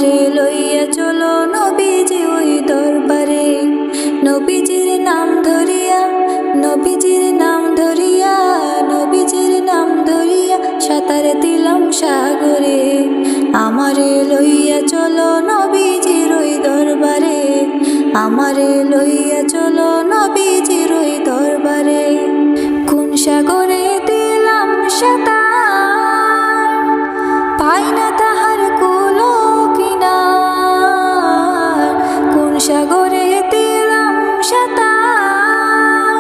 আমারে লইয়া চলো নবীজি ওই দরবারে। নবীজির নাম ধরিয়া, নবীজির নাম ধরিয়া, নবীজির নাম ধরিয়া সাঁতার দিলাম সাগরে। আমারে লইয়া চলো নবীজির ওই দরবারে। আমারে লইয়া চলো নবীজির ওই দরবারে। কোন সাগরে দিলাম সাঁতার, পাই না তাহার কুলো কিনার। কোন সাগরে দিলাম সাঁতার,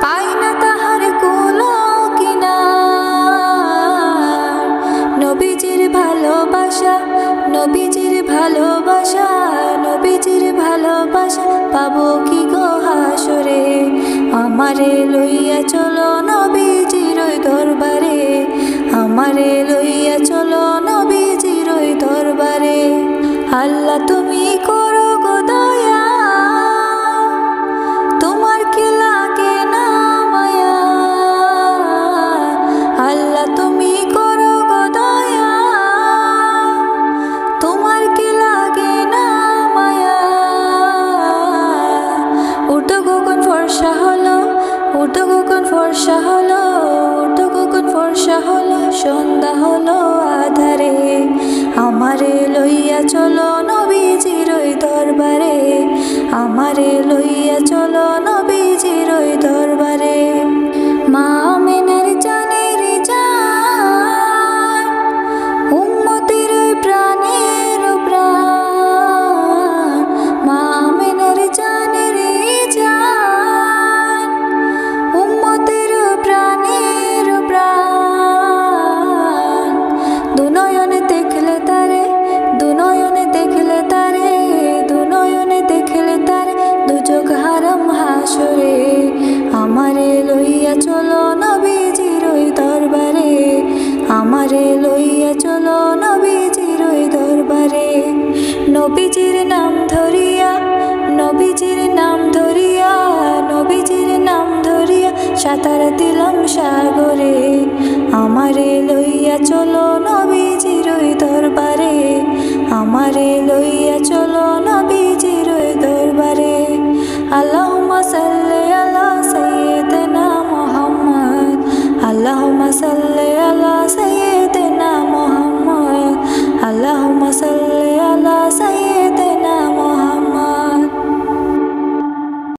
পাই না তাহার কুলো কিনার। নবীজির ভালোবাসা, নবীজির ভালোবাসা, নবীজির ভালোবাসা পাবো কি গো হাসরে। আমারে লইয়া চলো নবীজির ওই দরবারে। আমারে লইয়া চলো নবীজির ওই দরবারে। আল্লাহ তুমি করো গো দয়া, তোমার কি লাগে না মায়া। আল্লাহ তুমি করো গো দয়া, তোমার কি লাগে না মায়া। উঠো গগন ফর্সা হলো, উঠো গগন ফর্সা হলো, উঠো গগন ফর্সা হলো, সন্ধ্যা হলো আধারে। আমারে লইয়া চলো নবীজির ওই দরবারে। আমারে লইয়া চলো নবীজির ওই দরবারে। মা আমিনার জানের জান, উম্মতের প্রাণের প্রাণ। মা আমিনার জানের জান, উম্মতের প্রাণের প্রাণ। দুনয়নে দেখলে তারে, দুনয়নে দেখলে তারে, দুনয়নে দেখলে তারে, দুচোখ হারাম হাসরে। আমারে লইয়া চলো নবীজির ওই দরবারে। আমারে লইয়া চলো নবীজির ওই দরবারে। নবীজির নাম ধরিয়া, নবীজির নাম ধরিয়া, নবীজির নাম ধরিয়া সাঁতার দিলাম সাগরে। আমারে লইয়া চলো নবীজির ওই দরবারে। আমারে লইয়া চলো নবী